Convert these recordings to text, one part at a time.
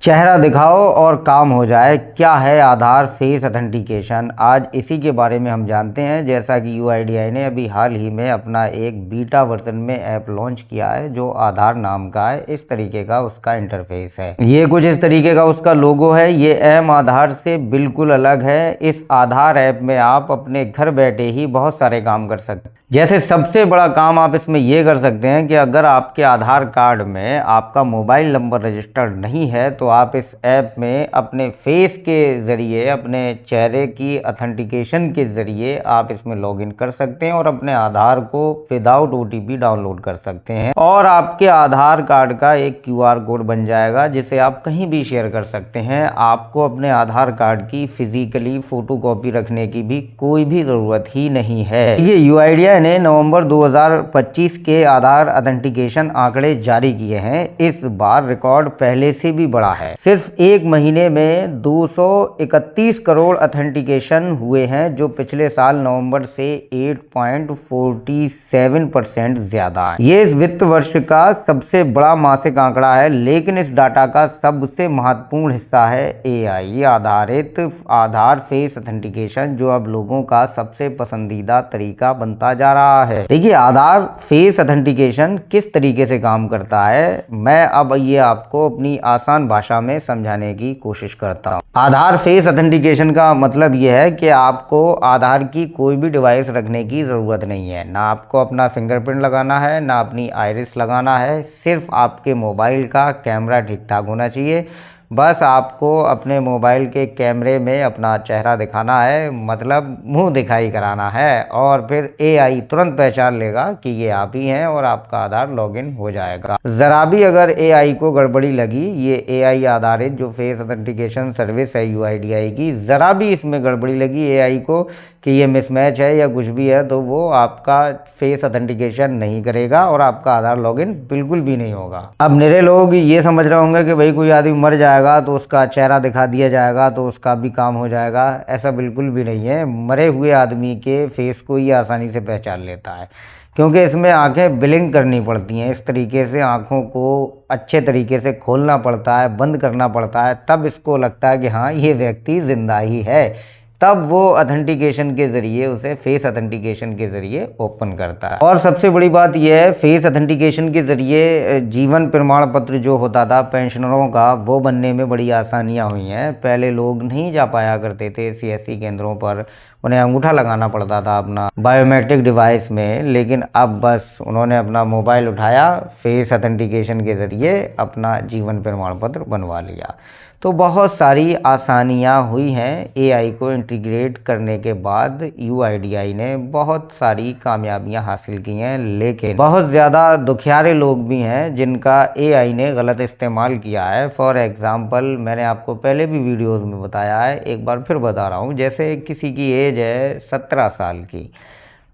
चेहरा दिखाओ और काम हो जाए। क्या है आधार फेस ऑथेंटिकेशन, आज इसी के बारे में हम जानते हैं। जैसा कि यूआईडीआई ने अभी हाल ही में अपना एक बीटा वर्जन में ऐप लॉन्च किया है जो आधार नाम का है। इस तरीके का उसका इंटरफेस है, ये कुछ इस तरीके का उसका लोगो है। ये एम आधार से बिल्कुल अलग है। इस आधार ऐप में आप अपने घर बैठे ही बहुत सारे काम कर सकते हैं। जैसे सबसे बड़ा काम आप इसमें ये कर सकते हैं कि अगर आपके आधार कार्ड में आपका मोबाइल नंबर रजिस्टर्ड नहीं है तो आप इस ऐप में अपने फेस के ज़रिए, अपने चेहरे की ऑथेंटिकेशन के ज़रिए आप इसमें लॉगिन कर सकते हैं और अपने आधार को विदाउट ओटीपी डाउनलोड कर सकते हैं। और आपके आधार कार्ड का एक क्यूआर कोड बन जाएगा जिसे आप कहीं भी शेयर कर सकते हैं। आपको अपने आधार कार्ड की फिजिकली फ़ोटोकॉपी रखने की भी कोई भी ज़रूरत ही नहीं है। ये यूआईडीआई ने नवंबर 2025 के आधार ऑथेंटिकेशन आंकड़े जारी किए हैं। इस बार रिकॉर्ड पहले से भी बड़ा है। सिर्फ एक महीने में 231 करोड़ ऑथेंटिकेशन हुए हैं, जो पिछले साल नवंबर से 8.47% ज्यादा है। ये इस वित्त वर्ष का सबसे बड़ा मासिक आंकड़ा है। लेकिन इस डाटा का सबसे महत्वपूर्ण हिस्सा है एआई आधारित आधार फेस ऑथेंटिकेशन, जो अब लोगों का सबसे पसंदीदा तरीका बनता जा रहा है। देखिए, आधार फेस ऑथेंटिकेशन किस तरीके से काम करता है, मैं अब ये आपको अपनी आसान भाषा में समझाने की कोशिश करता हूँ। आधार फेस ऑथेंटिकेशन का मतलब ये है कि आपको आधार की कोई भी डिवाइस रखने की ज़रूरत नहीं है। ना आपको अपना फिंगरप्रिंट लगाना है, ना अपनी आइरिस लगाना है। सिर्फ आपके मोबाइल का कैमरा ठीक ठाक होना चाहिए। बस आपको अपने मोबाइल के कैमरे में अपना चेहरा दिखाना है, मतलब मुंह दिखाई कराना है, और फिर एआई तुरंत पहचान लेगा कि ये आप ही हैं और आपका आधार लॉगिन हो जाएगा। ज़रा भी अगर एआई को गड़बड़ी लगी, ये एआई आधारित जो फेस ऑथेंटिकेशन सर्विस है यूआईडीआई की, ज़रा भी इसमें गड़बड़ी लगी एआई को कि ये मिसमैच है या कुछ भी है, तो वो आपका फेस ऑथेंटिकेशन नहीं करेगा और आपका आधार लॉगिन बिल्कुल भी नहीं होगा। अब मेरे लोग ये समझ रहे होंगे कि भाई कोई आदमी मर जाएगा तो उसका चेहरा दिखा दिया जाएगा तो उसका भी काम हो जाएगा। ऐसा बिल्कुल भी नहीं है। मरे हुए आदमी के फेस को ये आसानी से पहचान लेता है, क्योंकि इसमें आंखें ब्लिंक करनी पड़ती हैं। इस तरीके से आंखों को अच्छे तरीके से खोलना पड़ता है, बंद करना पड़ता है, तब इसको लगता है कि हाँ ये व्यक्ति जिंदा ही है। तब वो ऑथेंटिकेशन के ज़रिए उसे फेस ऑथेंटिकेशन के ज़रिए ओपन करता है। और सबसे बड़ी बात यह है, फेस ऑथेंटिकेशन के ज़रिए जीवन प्रमाण पत्र जो होता था पेंशनरों का, वो बनने में बड़ी आसानियां हुई हैं। पहले लोग नहीं जा पाया करते थे सीएससी केंद्रों पर, उन्हें अंगूठा लगाना पड़ता था अपना बायोमेट्रिक डिवाइस में। लेकिन अब बस उन्होंने अपना मोबाइल उठाया, फेस ऑथेंटिकेशन के ज़रिए अपना जीवन प्रमाण पत्र बनवा लिया। तो बहुत सारी आसानियां हुई हैं एआई को इंटीग्रेट करने के बाद। यूआईडीआई ने बहुत सारी कामयाबियां हासिल की हैं, लेकिन बहुत ज़्यादा दुखियारे लोग भी हैं जिनका एआई ने गलत इस्तेमाल किया है। फॉर एग्ज़ाम्पल, मैंने आपको पहले भी वीडियोज़ में बताया है, एक बार फिर बता रहा हूँ। जैसे किसी की एज है 17 साल की,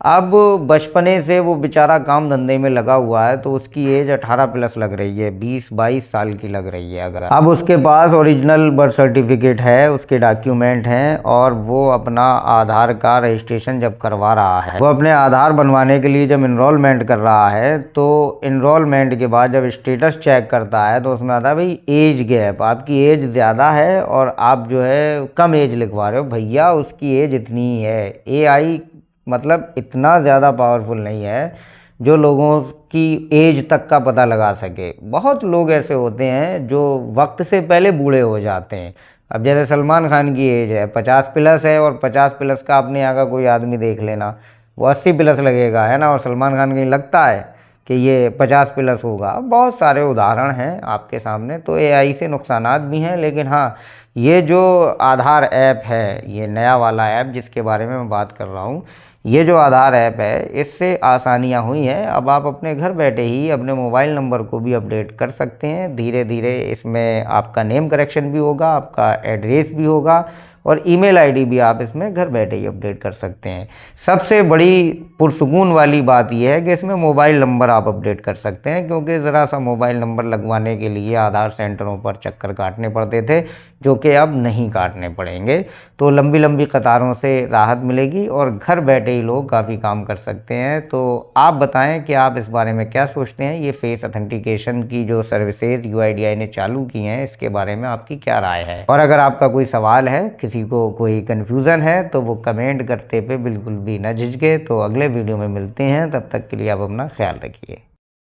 अब बचपने से वो बेचारा काम धंधे में लगा हुआ है, तो उसकी एज 18 प्लस लग रही है, 20-22 साल की लग रही है। अगर अब उसके पास ओरिजिनल बर्थ सर्टिफिकेट है, उसके डॉक्यूमेंट हैं, और वो अपना आधार का रजिस्ट्रेशन जब करवा रहा है, वो अपने आधार बनवाने के लिए जब इनरोलमेंट कर रहा है, तो इनरोलमेंट के बाद जब स्टेटस चेक करता है तो उसमें आता है भाई एज गैप, आपकी एज ज़्यादा है और आप जो है कम एज लिखवा रहे हो। भैया उसकी एज इतनी ही है। एआई मतलब इतना ज़्यादा पावरफुल नहीं है जो लोगों की एज तक का पता लगा सके। बहुत लोग ऐसे होते हैं जो वक्त से पहले बूढ़े हो जाते हैं। अब जैसे सलमान खान की एज है 50 प्लस है, और 50 प्लस का अपने यहाँ का कोई आदमी देख लेना, वो 80 प्लस लगेगा, है ना, और सलमान खान कहीं लगता है कि ये 50 प्लस होगा। बहुत सारे उदाहरण हैं आपके सामने। तो एआई से नुकसानात भी हैं, लेकिन हाँ, ये जो आधार ऐप है, ये नया वाला ऐप जिसके बारे में मैं बात कर रहा हूँ, ये जो आधार ऐप है, इससे आसानियाँ हुई हैं। अब आप अपने घर बैठे ही अपने मोबाइल नंबर को भी अपडेट कर सकते हैं। धीरे धीरे इसमें आपका नेम करेक्शन भी होगा, आपका एड्रेस भी होगा, और ईमेल आईडी भी आप इसमें घर बैठे ही अपडेट कर सकते हैं। सबसे बड़ी पुरसुकून वाली बात यह है कि इसमें मोबाइल नंबर आप अपडेट कर सकते हैं, क्योंकि ज़रा सा मोबाइल नंबर लगवाने के लिए आधार सेंटरों पर चक्कर काटने पड़ते थे, जो कि अब नहीं काटने पड़ेंगे। तो लंबी लंबी कतारों से राहत मिलेगी और घर बैठे ही लोग काफ़ी काम कर सकते हैं। तो आप बताएं कि आप इस बारे में क्या सोचते हैं। ये फेस ऑथेंटिकेशन की जो सर्विसेज UIDAI ने चालू की हैं, इसके बारे में आपकी क्या राय है? और अगर आपका कोई सवाल है, किसी को कोई कन्फ्यूज़न है, तो वो कमेंट करते पे बिल्कुल भी न झिझके। तो अगले वीडियो में मिलते हैं, तब तक के लिए आप अपना ख्याल रखिए।